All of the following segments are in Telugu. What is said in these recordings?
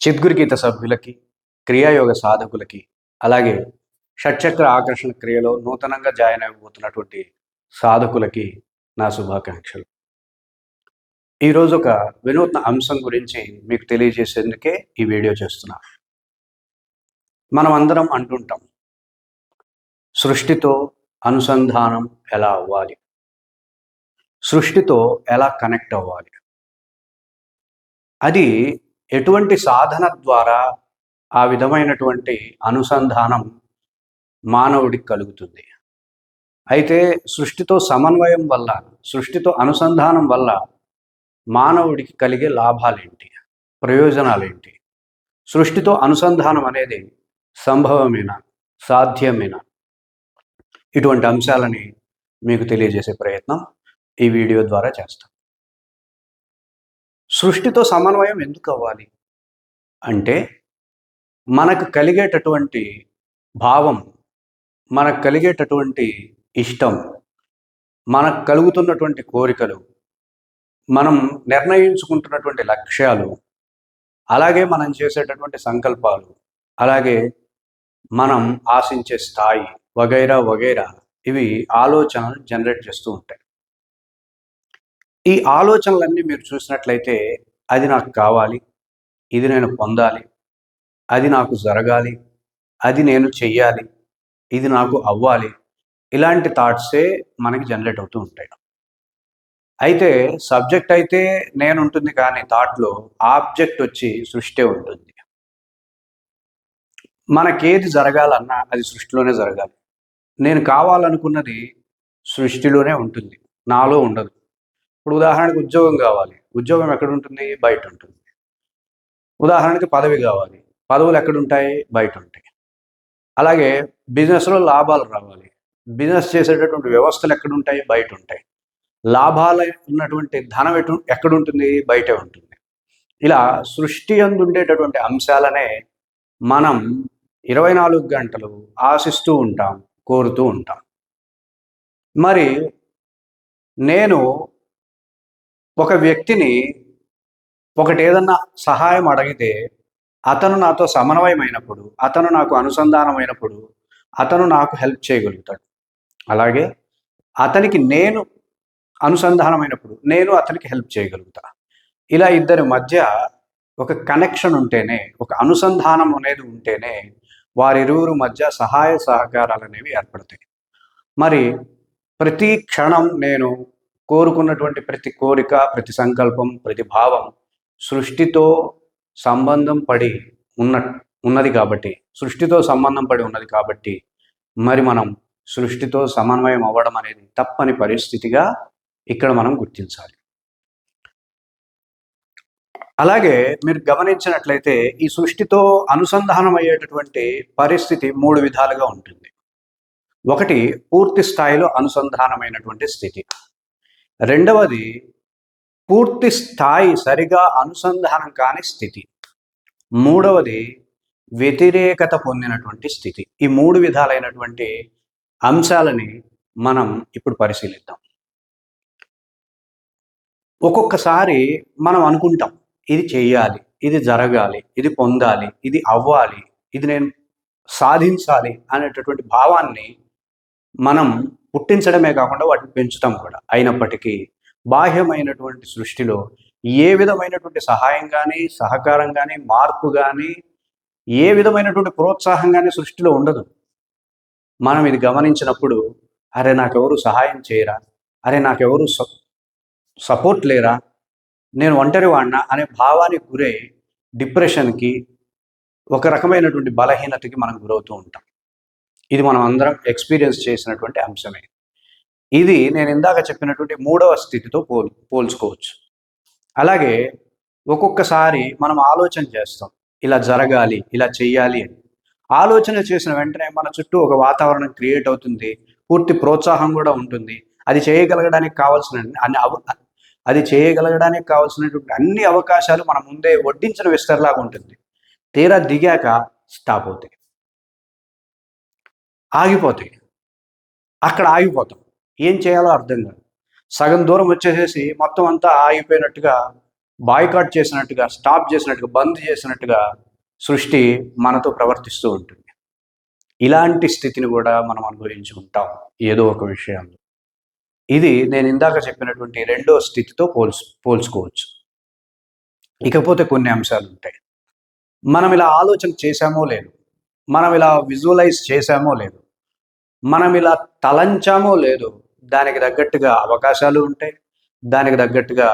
చిద్గురుగీత సభ్యులకి, క్రియాయోగ సాధకులకి, అలాగే షట్చక్ర ఆకర్షణ క్రియలో నూతనంగా జాయిన్ అయిపోతున్నటువంటి సాధకులకి నా శుభాకాంక్షలు. ఈరోజు ఒక వినూత్న అంశం గురించి మీకు తెలియజేసేందుకే ఈ వీడియో చేస్తున్నా. మనం అందరం అంటుంటాం, సృష్టితో అనుసంధానం ఎలా అవ్వాలి, సృష్టితో ఎలా కనెక్ట్ అవ్వాలి, అది ఎటువంటి సాధన ద్వారా ఆ విధమైనటువంటి అనుసంధానం మానవుడికి కలుగుతుంది. అయితే సృష్టితో సమన్వయం వల్ల, సృష్టితో అనుసంధానం వల్ల మానవుడికి కలిగే లాభాలేంటి, ప్రయోజనాలేంటి, సృష్టితో అనుసంధానం అనేది సంభవమేనా, సాధ్యమేనా, ఇటువంటి అంశాలని మీకు తెలియజేసే ప్రయత్నం ఈ వీడియో ద్వారా చేస్తాం. సృష్టితో సమన్వయం ఎందుకు అవ్వాలి అంటే, మనకు కలిగేటటువంటి భావం, మనకు కలిగేటటువంటి ఇష్టం, మనకు కలుగుతున్నటువంటి కోరికలు, మనం నిర్ణయించుకుంటున్నటువంటి లక్ష్యాలు, అలాగే మనం చేసేటటువంటి సంకల్పాలు, అలాగే మనం ఆశించే స్థాయి వగైరా వగైరా ఇవి ఆలోచనలు జనరేట్ చేస్తూ ఉంటాయి. ఈ ఆలోచనలన్నీ మీరు చూసినట్లయితే, అది నాకు కావాలి, ఇది నేను పొందాలి, అది నాకు జరగాలి, అది నేను చెయ్యాలి, ఇది నాకు అవ్వాలి, ఇలాంటి థాట్సే మనకి జనరేట్ అవుతూ ఉంటాయి. అయితే సబ్జెక్ట్ అయితే నేను ఉంటుంది, కానీ థాట్లో ఆబ్జెక్ట్ వచ్చి సృష్టి ఉంటుంది. మనకేది జరగాలన్నా అది సృష్టిలోనే జరగాలి. నేను కావాలనుకున్నది సృష్టిలోనే ఉంటుంది, నాలో ఉండదు. ఇప్పుడు ఉదాహరణకు ఉద్యోగం కావాలి, ఉద్యోగం ఎక్కడ ఉంటుంది? బయట ఉంటుంది. ఉదాహరణకి పదవి కావాలి, పదవులు ఎక్కడుంటాయి? బయట ఉంటాయి. అలాగే బిజినెస్లో లాభాలు రావాలి, బిజినెస్ చేసేటటువంటి వ్యవస్థలు ఎక్కడుంటాయి? బయట ఉంటాయి. లాభాలు ఉన్నటువంటి ధనం ఎక్కడుంటుంది? బయటే ఉంటుంది. ఇలా సృష్టి యందు ఉండేటటువంటి అంశాలనే మనం 24 గంటలు ఆశిస్తూ ఉంటాం, కోరుతూ ఉంటాం. మరి నేను ఒక వ్యక్తిని ఒకటి ఏదన్నా సహాయం అడిగితే, అతను నాతో సమన్వయమైనప్పుడు, అతను నాకు అనుసంధానమైనప్పుడు, అతను నాకు హెల్ప్ చేయగలుగుతాడు. అలాగే అతనికి నేను అనుసంధానమైనప్పుడు నేను అతనికి హెల్ప్ చేయగలుగుతా. ఇలా ఇద్దరి మధ్య ఒక కనెక్షన్ ఉంటేనే, ఒక అనుసంధానం అనేది ఉంటేనే వారిరువురు మధ్య సహాయ సహకారాలు అనేవి ఏర్పడతాయి. మరి ప్రతి క్షణం నేను కోరుకున్నటువంటి ప్రతి కోరిక, ప్రతి సంకల్పం, ప్రతి భావం సృష్టితో సంబంధం పడి ఉన్నది కాబట్టి, సృష్టితో సంబంధం పడి ఉన్నది కాబట్టి, మరి మనం సృష్టితో సమన్వయం అవ్వడం అనేది తప్పని పరిస్థితిగా ఇక్కడ మనం గుర్తించాలి. అలాగే మీరు గమనించినట్లయితే ఈ సృష్టితో అనుసంధానం అయ్యేటటువంటి పరిస్థితి 3 విధాలుగా ఉంటుంది. ఒకటి పూర్తి స్థాయిలో అనుసంధానమైనటువంటి స్థితి. రెండవది పూర్తి స్థాయి సరిగా అనుసంధానం కాని స్థితి. మూడవది వ్యతిరేకత పొందినటువంటి స్థితి. ఈ 3 విధాలైనటువంటి అంశాలని మనం ఇప్పుడు పరిశీలిద్దాం. ఒక్కొక్కసారి మనం అనుకుంటాం, ఇది చేయాలి, ఇది జరగాలి, ఇది పొందాలి, ఇది అవ్వాలి, ఇది నేను సాధించాలి అనేటటువంటి భావాన్ని మనం పుట్టించడమే కాకుండా వాటిని పెంచుతాం కూడా. అయినప్పటికీ బాహ్యమైనటువంటి సృష్టిలో ఏ విధమైనటువంటి సహాయం కానీ, సహకారం కానీ, మార్పు కానీ, ఏ విధమైనటువంటి ప్రోత్సాహం కానీ సృష్టిలో ఉండదు. మనం ఇది గమనించినప్పుడు, అరే నాకెవరు సహాయం చేయరా, అరే నాకెవరు సపోర్ట్ లేరా, నేను ఒంటరి వాడినా అనే భావానికి గురై డిప్రెషన్కి, ఒక రకమైనటువంటి బలహీనతకి మనం గురవుతూ ఉంటాం. ఇది మనం అందరం ఎక్స్పీరియన్స్ చేసినటువంటి అంశమే. ఇది నేను ఇందాక చెప్పినటువంటి 3వ స్థితితో పోల్చుకోవచ్చు. అలాగే ఒక్కొక్కసారి మనం ఆలోచన చేస్తాం, ఇలా జరగాలి, ఇలా చెయ్యాలి అని. ఆలోచన చేసిన వెంటనే మన చుట్టూ ఒక వాతావరణం క్రియేట్ అవుతుంది, పూర్తి ప్రోత్సాహం కూడా ఉంటుంది. అది చేయగలగడానికి కావాల్సినటువంటి అన్ని అవకాశాలు మన ముందే వడ్డించిన విస్తరలాగా ఉంటుంది. తీరా దిగాక స్టాప్ అవుతాయి, ఆగిపోతాయి. అక్కడ ఆగిపోతాం. ఏం చేయాలో అర్థం కాదు. సగం దూరం వచ్చేసేసి మొత్తం అంతా ఆగిపోయినట్టుగా బాయ్కాట్ చేసినట్టుగా, స్టాప్ చేసినట్టుగా, బంద్ చేసినట్టుగా సృష్టి మనతో ప్రవర్తిస్తూ ఉంటుంది. ఇలాంటి స్థితిని కూడా మనం అనుభవించి ఉంటాం ఏదో ఒక విషయంలో. ఇది నేను ఇందాక చెప్పినటువంటి రెండో స్థితితో పోల్చుకోవచ్చు. ఇకపోతే కొన్ని అంశాలు ఉంటాయి. మనం ఇలా ఆలోచన చేశామో లేదు, మనం ఇలా విజువలైజ్ చేశామో లేదు, మనం ఇలా తలంచామో లేదు, దానికి తగ్గట్టుగా అవకాశాలు ఉంటాయి, దానికి తగ్గట్టుగా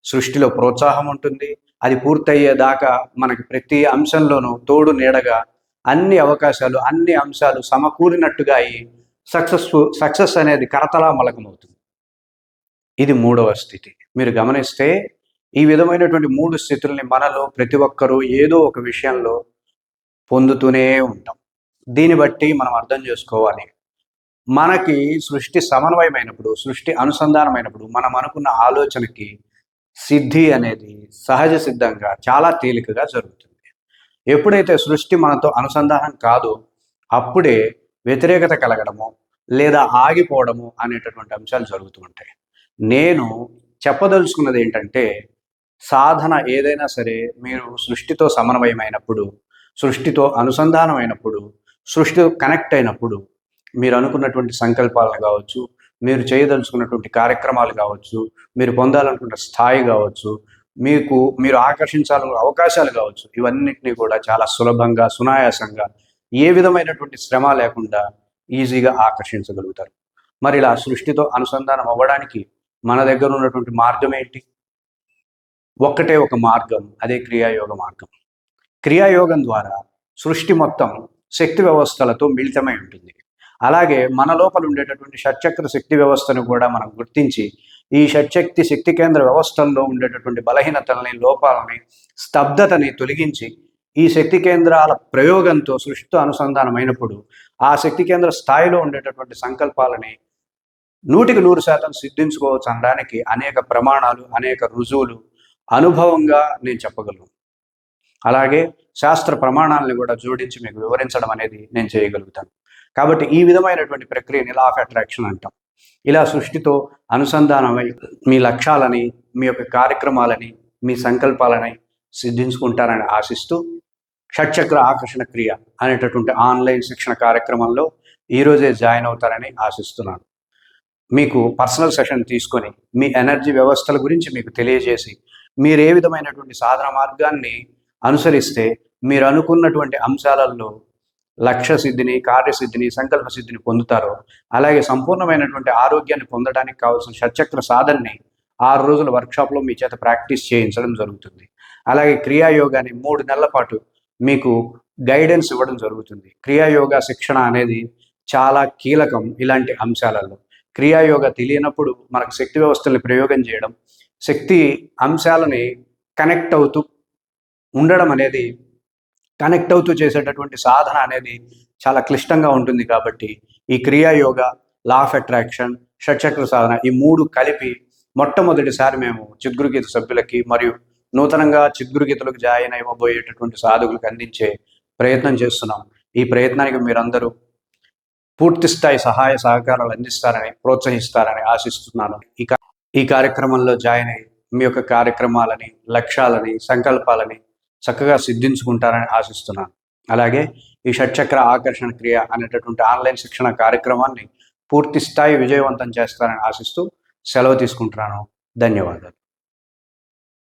సృష్టిలో ప్రోత్సాహం ఉంటుంది. అది పూర్తయ్యేదాకా మనకి ప్రతి అంశంలోనూ తోడు నీడగా అన్ని అవకాశాలు, అన్ని అంశాలు సమకూరినట్టుగా అయి సక్సెస్ అనేది కరతలామలకమవుతుంది. ఇది మూడవ స్థితి. మీరు గమనిస్తే ఈ విధమైనటువంటి 3 స్థితుల్ని మనలో ప్రతి ఒక్కరూ ఏదో ఒక విషయంలో పొందుతూనే ఉంటాం. దీన్ని బట్టి మనం అర్థం చేసుకోవాలి, మనకి సృష్టి సమన్వయమైనప్పుడు, సృష్టి అనుసంధానమైనప్పుడు మనం అనుకున్న ఆలోచనకి సిద్ధి అనేది సహజ సిద్ధంగా చాలా తేలికగా జరుగుతుంది. ఎప్పుడైతే సృష్టి మనతో అనుసంధానం కాదో అప్పుడే వ్యతిరేకత కలగడము లేదా ఆగిపోవడము అనేటటువంటి అంశాలు జరుగుతూ ఉంటాయి. నేను చెప్పదలుచుకున్నది ఏంటంటే, సాధన ఏదైనా సరే మీరు సృష్టితో సమన్వయమైనప్పుడు, సృష్టితో అనుసంధానమైనప్పుడు, సృష్టితో కనెక్ట్ అయినప్పుడు మీరు అనుకున్నటువంటి సంకల్పాలను కావచ్చు, మీరు చేయదలుచుకున్నటువంటి కార్యక్రమాలు కావచ్చు, మీరు పొందాలనుకున్న స్థాయి కావచ్చు, మీరు ఆకర్షించాలనుకున్న అవకాశాలు కావచ్చు, ఇవన్నిటినీ కూడా చాలా సులభంగా, సునాయాసంగా, ఏ విధమైనటువంటి శ్రమ లేకుండా ఈజీగా ఆకర్షించగలుగుతారు. మరి ఇలా సృష్టితో అనుసంధానం అవ్వడానికి మన దగ్గర ఉన్నటువంటి మార్గం ఏంటి? ఒక్కటే ఒక మార్గం, అదే క్రియాయోగ మార్గం. క్రియాయోగం ద్వారా సృష్టి మొత్తం శక్తి వ్యవస్థలతో మిళితమై ఉంటుంది. అలాగే మన లోపల ఉండేటటువంటి షట్చక్ర శక్తి వ్యవస్థను కూడా మనం గుర్తించి, ఈ షట్శక్తి శక్తి కేంద్ర వ్యవస్థల్లో ఉండేటటువంటి బలహీనతల్ని, లోపాలని, స్తబ్దతని తొలగించి ఈ శక్తి కేంద్రాల ప్రయోగంతో సృష్టితో అనుసంధానమైనప్పుడు ఆ శక్తి కేంద్ర స్థాయిలో ఉండేటటువంటి సంకల్పాలని 100% సిద్ధించుకోవచ్చు అనడానికి అనేక ప్రమాణాలు, అనేక రుజువులు అనుభవంగా నేను చెప్పగలను. అలాగే శాస్త్ర ప్రమాణాలను కూడా జోడించి మీకు వివరించడం అనేది నేను చేయగలుగుతాను. కాబట్టి ఈ విధమైనటువంటి ప్రక్రియని లా ఆఫ్ అట్రాక్షన్ అంటాం. ఇలా సృష్టితో అనుసంధానమై మీ లక్ష్యాలని, మీ యొక్క కార్యక్రమాలని, మీ సంకల్పాలని సిద్ధించుకుంటారని ఆశిస్తూ, షట్చక్ర ఆకర్షణ క్రియ అనేటటువంటి ఆన్లైన్ శిక్షణ కార్యక్రమంలో ఈరోజే జాయిన్ అవుతారని ఆశిస్తున్నాను. మీకు పర్సనల్ సెషన్ తీసుకొని మీ ఎనర్జీ వ్యవస్థల గురించి మీకు తెలియజేసి, మీరు ఏ విధమైనటువంటి సాధన మార్గాన్ని అనుసరిస్తే మీరు అనుకున్నటువంటి అంశాలలో లక్ష్య సిద్ధిని, కార్యసిద్ధిని, సంకల్ప సిద్ధిని పొందుతారో, అలాగే సంపూర్ణమైనటువంటి ఆరోగ్యాన్ని పొందడానికి కావాల్సిన షట్చక్ర సాధనని 6 రోజుల వర్క్షాప్లో మీ చేత ప్రాక్టీస్ చేయించడం జరుగుతుంది. అలాగే క్రియాయోగాని 3 నెలల పాటు మీకు గైడెన్స్ ఇవ్వడం జరుగుతుంది. క్రియాయోగా శిక్షణ అనేది చాలా కీలకం ఇలాంటి అంశాలలో. క్రియాయోగ తెలియనప్పుడు మనకు శక్తి వ్యవస్థల్ని ప్రయోగం చేయడం, శక్తి అంశాలని కనెక్ట్ అవుతూ చేసేటటువంటి సాధన అనేది చాలా క్లిష్టంగా ఉంటుంది. కాబట్టి ఈ క్రియాయోగ, లా ఆఫ్ అట్రాక్షన్, షట్చక్ర సాధన ఈ 3 కలిపి మొట్టమొదటిసారి మేము చిద్గురుగీత సభ్యులకి మరియు నూతనంగా చిద్గురుగీతలకు జాయిన్ అవ్వబోయేటటువంటి సాధకులకు అందించే ప్రయత్నం చేస్తున్నాం. ఈ ప్రయత్నానికి మీరందరూ పూర్తి స్థాయి సహాయ సహకారాలు అందిస్తారని, ప్రోత్సహిస్తారని ఆశిస్తున్నాను. ఈ కార్యక్రమంలో జాయిన్ అయ్యి మీ యొక్క కార్యక్రమాలని, లక్ష్యాలని, సంకల్పాలని చక్కగా సిద్ధించుకుంటారని ఆశిస్తున్నాను. అలాగే ఈ షట్చక్ర ఆకర్షణ క్రియ అనేటటువంటి ఆన్లైన్ శిక్షణ కార్యక్రమాన్ని పూర్తి స్థాయి విజయవంతం చేస్తారని ఆశిస్తూ సెలవు తీసుకుంటున్నాను. ధన్యవాదాలు.